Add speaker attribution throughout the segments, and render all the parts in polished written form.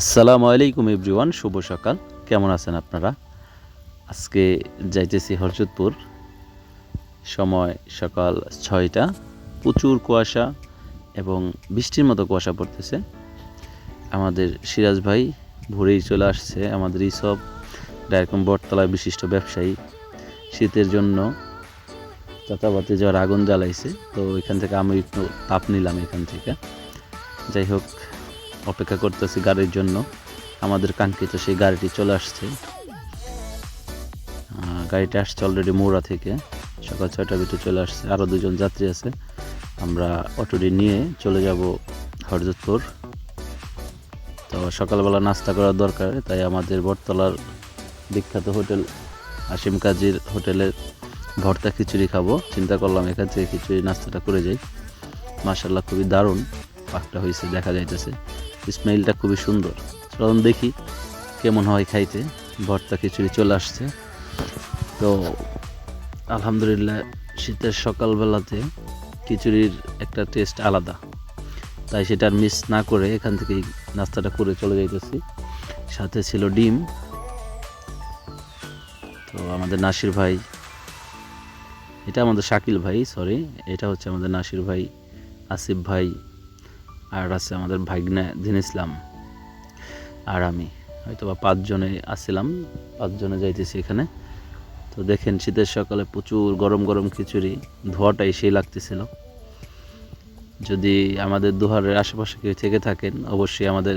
Speaker 1: আসসালামু আলাইকুম এভরিওয়ান, শুভ সকাল। কেমন আছেন আপনারা? আজকে যাইতেছি হরজতপুর। সময় সকাল ৬টা। প্রচুর কুয়াশা এবং বৃষ্টির মতো কুয়াশা পড়তেছে। আমাদের সিরাজ ভাই ভোরেই চলে আসছে। আমাদের এইসব এরকম বটতলায় বিশিষ্ট ব্যবসায়ী শীতের জন্য চাতাবাতি যাওয়ার আগুন জ্বালাইছে। তো এখান থেকে আমি একটু তাপ নিলাম এখান থেকে। যাই হোক, অপেক্ষা করতেছি গাড়ির জন্য। আমাদের কাঙ্ক্ষিত সেই গাড়িটি চলে আসছে। গাড়িটা আসছে অলরেডি মৌরা থেকে। সকাল ৬টার ভিতরে চলে আসছে। আরও দুজন যাত্রী আছে। আমরা অটোটি নিয়ে চলে যাব হরজতপুর। তো সকালবেলা নাস্তা করার দরকার, তাই আমাদের বটতলার বিখ্যাত হোটেল হাশিম কাজীর হোটেলের ভর্তা খিচুড়ি খাবো। চিন্তা করলাম এখান থেকে খিচুড়ি নাস্তাটা করে যাই। মাশাআল্লাহ, খুবই দারুণ পাকটা হয়েছে, দেখা যাইতেছে। স্মেলটা খুবই সুন্দর। চলুন দেখি কেমন হয় খাইতে। ভর্তা খিচুড়ি চলে আসছে। তো আলহামদুলিল্লাহ, শীতের সকালবেলাতে খিচুড়ির একটা টেস্ট আলাদা, তাই সেটা আর মিস না করে এখান থেকেই নাস্তাটা করে চলে যাইতেছি। সাথে ছিল ডিম। তো আমাদের নাসির ভাই, এটা আমাদের শাকিল ভাই, সরি, এটা হচ্ছে আমাদের নাসির ভাই, আসিফ ভাই, আর আছে আমাদের ভাইগনা দিন ইসলাম, আর আমি। হয়তো বা 5 জনে আসছিলাম, 5 জনে যাইতেছি এখানে। তো দেখেন, শীতের সকালে প্রচুর গরম গরম খিচুড়ি, ধোঁয়াটাই সেই লাগতেছিল। যদি আমাদের দুহারের আশেপাশে কেউ থেকে থাকেন, অবশ্যই আমাদের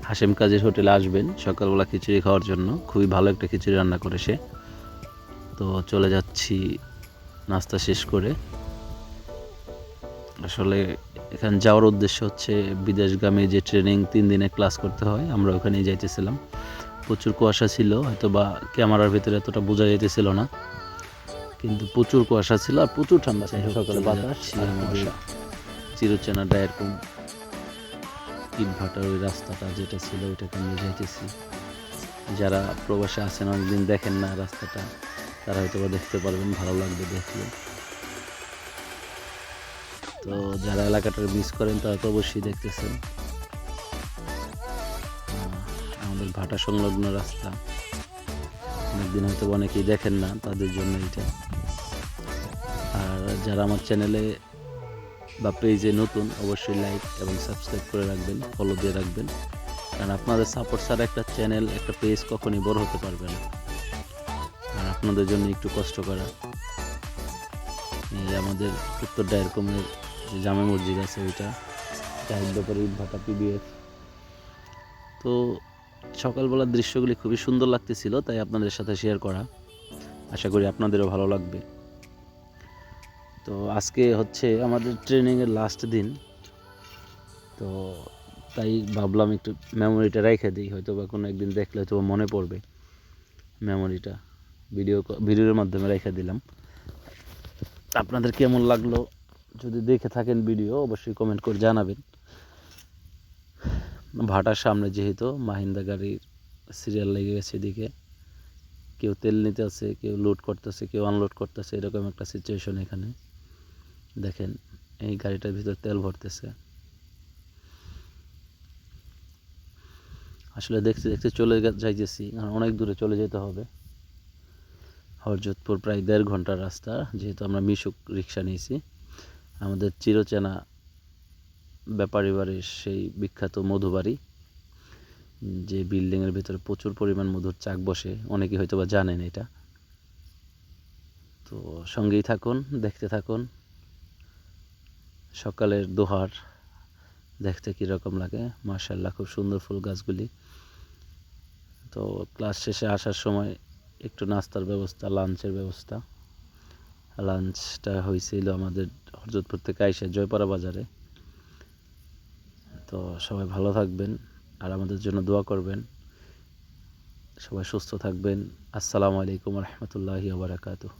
Speaker 1: হাশেম কাজীর হোটেলে আসবেন সকালবেলা খিচুড়ি খাওয়ার জন্য। খুবই ভালো একটা খিচুড়ি রান্না করে সে। তো চলে যাচ্ছি নাস্তা শেষ করে। আসলে এখানে যাওয়ার উদ্দেশ্য হচ্ছে বিদেশগামী যে ট্রেনিং 3 দিনে ক্লাস করতে হয়, আমরা ওখানেই যাইতেছিলাম। প্রচুর কুয়াশা ছিল, হয়তো বা ক্যামেরার ভিতরে এতটা বোঝা যাইতেছিল না, কিন্তু প্রচুর কুয়াশা ছিল আর প্রচুর ঠান্ডা ছিল। সকালে বাতাস আর আমাদের চিরচেনাটা এরকম ইটভাটার ওই রাস্তাটা যেটা ছিল ওইটাকে নিয়ে যাইতেছি। যারা প্রবাসে আছেন, অনেকদিন দেখেন না রাস্তাটা, তারা হয়তো বা দেখতে পারবেন, ভালো লাগবে দেখলে। তো যারা এলাকাটা মিস করেন তারা তো অবশ্যই দেখতেছেন। আমাদের ভাটা সংলগ্ন রাস্তা, অনেকদিন হয়তো অনেকেই দেখেন না, তাদের জন্য এটা। আর যারা আমার চ্যানেলে বা পেজে নতুন, অবশ্যই লাইক এবং সাবস্ক্রাইব করে রাখবেন, ফলো দিয়ে রাখবেন। কারণ আপনাদের সাপোর্ট ছাড়া একটা চ্যানেল, একটা পেজ কখনই বড় হতে পারবে না। আর আপনাদের জন্য একটু কষ্ট করা। এই আমাদের উত্তর ডায়েরকমের যে জামে মসজিদ আছে ওইটা, জাহিদ ব্যাপারী ভাটা পিবিএফ। তো সকালবেলার দৃশ্যগুলি খুবই সুন্দর লাগতেছিল, তাই আপনাদের সাথে শেয়ার করা। আশা করি আপনাদেরও ভালো লাগবে। তো আজকে হচ্ছে আমাদের ট্রেনিংয়ের লাস্ট দিন, তো তাই ভাবলাম একটু মেমোরিটা রেখে দিই। হয়তো বা কোনো একদিন দেখলে হয়তো মনে পড়বে মেমোরিটা। ভিডিওর মাধ্যমে রেখে দিলাম। আপনাদের কেমন লাগলো, যদি দেখে থাকেন ভিডিও, অবশ্যই কমেন্ট করে জানাবেন। ভাটার সামনে যেহেতু মাহিন্দা গাড়ির সিরিয়াল লেগে গেছে, এদিকে কেউ তেল নিতে আছে, কেউ লোড করতেছে, কেউ আনলোড করতেছে, এরকম একটা সিচুয়েশন এখানে। দেখেন, এই গাড়িটার ভিতর তেল ভরতেছে। আসলে দেখতে দেখতে চলে যাইতেছি, কারণ অনেক দূরে চলে যেতে হবে। হরজতপুর প্রায় 1.5 ঘন্টার রাস্তা, যেহেতু আমরা মিশুক রিক্সা নিয়েছি। আমাদের চিরচেনা ব্যাপারী বাড়ির সেই বিখ্যাত মধুবাড়ি, যে বিল্ডিংয়ের ভিতরে প্রচুর পরিমাণ মধুর চাক বসে, অনেকেই হয়তো বা জানেন এটা। তো সঙ্গেই থাকুন, দেখতে থাকুন। সকালের দোহার দেখতে কীরকম লাগে, মাশাআল্লাহ, খুব সুন্দর ফুল গাছগুলি। তো ক্লাস শেষে আসার সময় একটু নাস্তার ব্যবস্থা, লাঞ্চের ব্যবস্থা। লাঞ্চটা হয়েছিল আমাদের হরজতপুর থেকে আইসা জয়পাড়া বাজারে। তো সবাই ভালো থাকবেন আর আমাদের জন্য দোয়া করবেন। সবাই সুস্থ থাকবেন। আসসালামু আলাইকুম রহমতুল্লাহি ওয়া বারাকাতুহু।